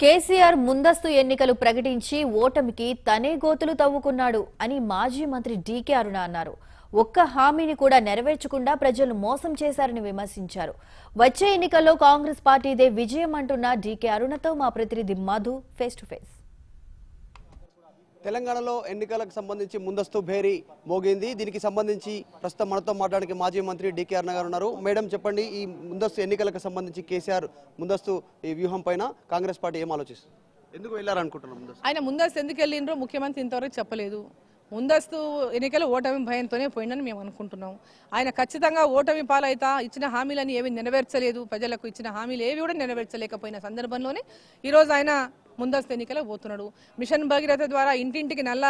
కేసీఆర్ ముందస్తు ఎన్నికలు ప్రకటించి ఓటమికి తనే గోతులు తవ్వుకున్నాడు అని మాజీ మంత్రి డీకే అరుణ అన్నారు. ఒక్క హామీని కూడా నెరవేర్చకుండా ప్రజలు మోసం చేశారని విమర్శించారు. వచ్చే ఎన్నికల్లో కాంగ్రెస్ పార్టీదే విజయం అంటున్న డీకే అరుణతో మా ప్రతినిధి మధు ఫేస్ టు ఫేస్. తెలంగాణలో ఎన్నికలకు సంబంధించి ముందస్తు భేరీ మోగింది. దీనికి సంబంధించి ప్రస్తుతం మనతో మాట్లాడడానికి మాజీ మంత్రి డీకే అరుణ గారు ఉన్నారు. మేడం చెప్పండి, ఈ ముందస్తు ఎన్నికలకు సంబంధించి కేసీఆర్ ముందస్తు ఈ వ్యూహం పైన కాంగ్రెస్ పార్టీ ఏం ఆలోచిస్తుంది? ఎందుకు వెళ్ళారనుకుంటున్నారు? ఆయన ముందస్తు ఎందుకు వెళ్ళిండ్రో ముఖ్యమంత్రి ఇంతవరకు చెప్పలేదు. ముందస్తు ఎన్నికలు ఓటమి భయంతోనే పోయిందని మేము అనుకుంటున్నాం. ఆయన ఖచ్చితంగా ఓటమి పాలైతా ఇచ్చిన హామీలను ఏవి నెరవేర్చలేదు, ప్రజలకు ఇచ్చిన హామీలు ఏవి కూడా నెరవేర్చలేకపోయిన సందర్భంలోనే ఈరోజు ఆయన ముందస్తు ఎన్నికలకు పోతున్నాడు. మిషన్ భగీరథ ద్వారా ఇంటింటికి నల్ల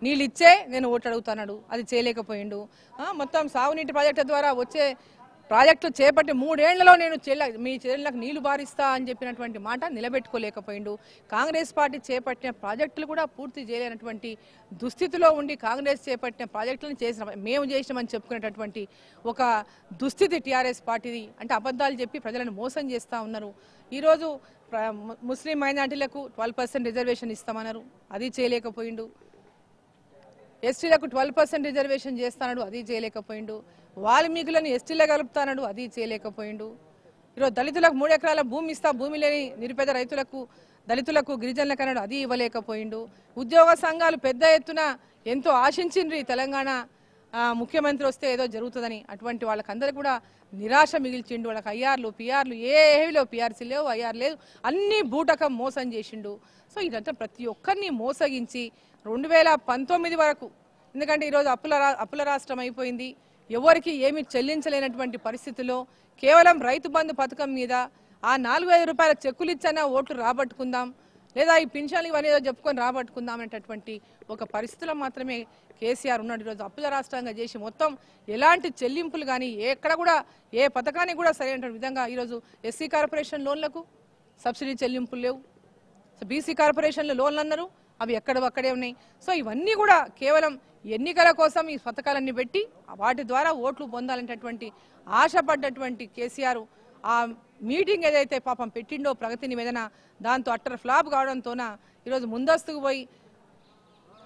నీళ్ళు ఇచ్చే నేను ఓటు అడుగుతున్నాడు, అది చేయలేకపోయిండు. మొత్తం సాగునీటి ప్రాజెక్టు ద్వారా వచ్చే ప్రాజెక్టులు చేపట్టి 3 ఏళ్లలో నేను మీ చెర్లకు నీళ్లు బారిస్తా అని చెప్పినటువంటి మాట నిలబెట్టుకోలేకపోయిండు. కాంగ్రెస్ పార్టీ చేపట్టిన ప్రాజెక్టులు కూడా పూర్తి చేయలేనటువంటి దుస్థితిలో ఉండి కాంగ్రెస్ చేపట్టిన ప్రాజెక్టులను మేము చేసినామని చెప్పుకునేటటువంటి ఒక దుస్థితి టీఆర్ఎస్ పార్టీది. అంటే అబద్ధాలు చెప్పి ప్రజలను మోసం చేస్తూ ఉన్నారు. ఈరోజు ముస్లిం మైనార్టీలకు 12% రిజర్వేషన్ ఇస్తామన్నారు, అది చేయలేకపోయిండు. ఎస్టీలకు 12% రిజర్వేషన్ చేస్తాడు, అది చేయలేకపోయిండు. వాల్మీకులను ఎస్టీలో కలుపుతాడు, అది చేయలేకపోయిండు. ఈరోజు దళితులకు 3 ఎకరాల భూమి ఇస్తా, భూమి లేని నిరుపేద రైతులకు దళితులకు గిరిజనులకు అన్నాడు, అది ఇవ్వలేకపోయిండు. ఉద్యోగ సంఘాలు పెద్ద ఎత్తున ఎంతో ఆశించిండ్రు తెలంగాణ ముఖ్యమంత్రి వస్తే ఏదో జరుగుతుందని. అటువంటి వాళ్ళకందరికీ కూడా నిరాశ మిగిల్చిండు. వాళ్ళకి ఐఆర్లు పిఆర్లు ఏవిలో పిఆర్సీ లేవు, ఐఆర్ లేదు, అన్ని బూటకం మోసం చేసిండు. సో ఇదంతా ప్రతి ఒక్కరిని మోసగించి 2019 వరకు, ఎందుకంటే ఈరోజు అప్పుల రాష్ట్రం అయిపోయింది, ఎవరికి ఏమి చెల్లించలేనటువంటి పరిస్థితుల్లో కేవలం రైతు బంధు పథకం మీద ఆ 4,000 రూపాయల చెక్కులు ఇచ్చైనా ఓట్లు రాబట్టుకుందాం, లేదా ఈ పింఛన్లు ఇవన్నీ చెప్పుకొని రాబట్టుకుందాం అనేటటువంటి ఒక పరిస్థితిలో మాత్రమే కేసీఆర్ ఉన్నాడు. ఈరోజు అప్పుల రాష్ట్రంగా చేసి మొత్తం ఎలాంటి చెల్లింపులు కానీ ఎక్కడ కూడా ఏ పథకానికి కూడా సరైన విధంగా ఈరోజు ఎస్సీ కార్పొరేషన్ లోన్లకు సబ్సిడీ చెల్లింపులు లేవు, బీసీ కార్పొరేషన్లు లోన్లు అన్నారు, అవి అక్కడే ఉన్నాయి. సో ఇవన్నీ కూడా కేవలం ఎన్నికల కోసం ఈ పథకాలన్నీ పెట్టి వాటి ద్వారా ఓట్లు పొందాలనేటటువంటి ఆశపడ్డటువంటి కేసీఆర్ ఆ మీటింగ్ ఏదైతే పాపం పెట్టిండో ప్రగతి నివేదన, దాంతో అట్టర్ ఫ్లాప్ కావడంతోన ఈరోజు ముందస్తుకు పోయి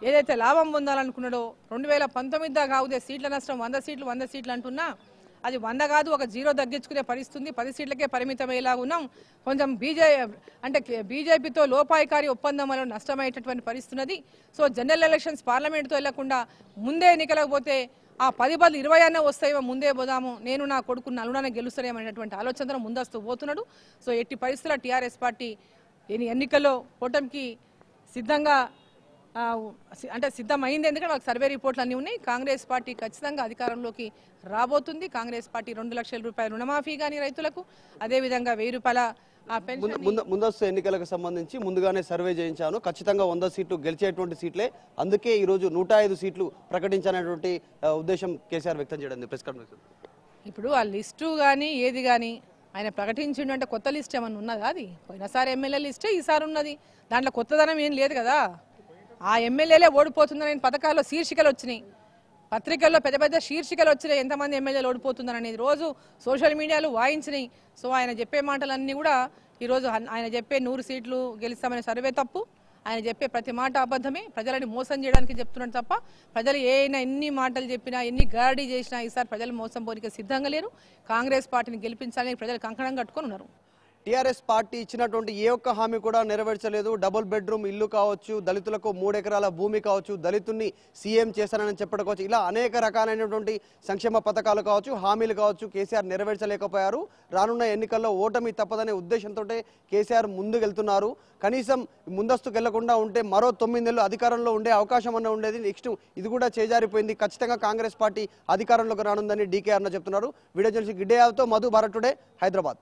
ఏదైతే లాభం పొందాలనుకున్నాడో 2019 దాకా అవుదే సీట్ల నష్టం 100 సీట్లు అంటున్నా, అది 100 కాదు, ఒక 0 తగ్గించుకునే పరిస్థితుంది. 10 సీట్లకే పరిమితమయ్యేలాగా ఉన్నాం. కొంచెం బీజేపీతో లోపాయికారి ఒప్పందం వల్ల నష్టమయ్యేటటువంటి పరిస్థితున్నది. సో జనరల్ ఎలక్షన్స్ పార్లమెంట్తో వెళ్లకుండా ముందే ఎన్నికలకు పోతే ఆ 10 బదులు 20 అన్న వస్తాయో ముందే పోదాము, నేను నా కొడుకు నలుగునే గెలుస్తానేమనేటువంటి ఆలోచనతో ముందస్తు పోతున్నాడు. సో ఎట్టి పరిస్థితుల్లో టీఆర్ఎస్ పార్టీ ఎన్నికల్లో ఓటమికి సిద్ధంగా సిద్ధమైంది. ఎందుకంటే వాళ్ళకి సర్వే రిపోర్ట్లు అన్నీ ఉన్నాయి. కాంగ్రెస్ పార్టీ ఖచ్చితంగా అధికారంలోకి రాబోతుంది. కాంగ్రెస్ పార్టీ 2 లక్షల రూపాయల రుణమాఫీ కానీ రైతులకు, అదేవిధంగా 1000 రూపాయల ముందస్తు ఎన్నికలకు సంబంధించి ముందుగానే సర్వే చేయించాను. ఖచ్చితంగా 100 సీట్లు గెలిచేటువంటి సీట్లే, అందుకే ఈ రోజు 105 సీట్లు ప్రకటించాలనేటువంటి ఉద్దేశం కేసీఆర్ వ్యక్తం చేయడం ప్రెస్ కాన్ఫరెన్స్. ఇప్పుడు ఆ లిస్టు కానీ ఏది కానీ ఆయన ప్రకటించిండు అంటే కొత్త లిస్ట్ ఏమన్నా ఉన్నదా? అది పోయినసారి ఎమ్మెల్యే లిస్టే ఈసారి ఉన్నది, దాంట్లో కొత్తదనం ఏం లేదు కదా. ఆ ఎమ్మెల్యేలే ఓడిపోతుందని పథకాల్లో శీర్షికలు వచ్చినాయి, పత్రికల్లో పెద్ద శీర్షికలు వచ్చినాయి, ఎంతమంది ఎమ్మెల్యేలు ఓడిపోతుందని అనేది రోజు సోషల్ మీడియాలో వాయించినాయి. సో ఆయన చెప్పే మాటలన్నీ కూడా ఈరోజు ఆయన చెప్పే 100 సీట్లు గెలుస్తామనే సర్వే తప్పు, ఆయన చెప్పే ప్రతి మాట అబద్ధమే, ప్రజలని మోసం చేయడానికి చెప్తున్నాడు తప్ప ప్రజలు ఎన్ని మాటలు చెప్పినా ఎన్ని గారడీ చేసినా ఈసారి ప్రజలు మోసం పోనికే సిద్ధంగా లేరు. కాంగ్రెస్ పార్టీని గెలిపించాలని ప్రజలు కంకణం కట్టుకొని ఉన్నారు. టీఆర్ఎస్ పార్టీ ఇచ్చినటువంటి ఏ ఒక్క హామీ కూడా నెరవేర్చలేదు. డబుల్ బెడ్రూమ్ ఇల్లు కావచ్చు, దళితులకు 3 ఎకరాల భూమి కావచ్చు, దళితుల్ని సీఎం చేశానని చెప్పడం కావచ్చు, ఇలా అనేక రకాలైనటువంటి సంక్షేమ పథకాలు కావచ్చు, హామీలు కావచ్చు కేసీఆర్ నెరవేర్చలేకపోయారు. రానున్న ఎన్నికల్లో ఓటమి తప్పదనే ఉద్దేశంతో కేసీఆర్ ముందుకెళ్తున్నారు. కనీసం ముందస్తుకు వెళ్లకుండా ఉంటే మరో 9 నెలలు అధికారంలో ఉండే అవకాశం అన్న ఉండేది. నెక్స్ట్ ఇది కూడా చేజారిపోయింది. ఖచ్చితంగా కాంగ్రెస్ పార్టీ అధికారంలోకి రానుందని డీకే అరుణ చెప్తున్నారు. వీడియో జర్నలిస్ట్ గిడ్డే యాదవ్తో మధు, భారత్ టుడే, హైదరాబాద్.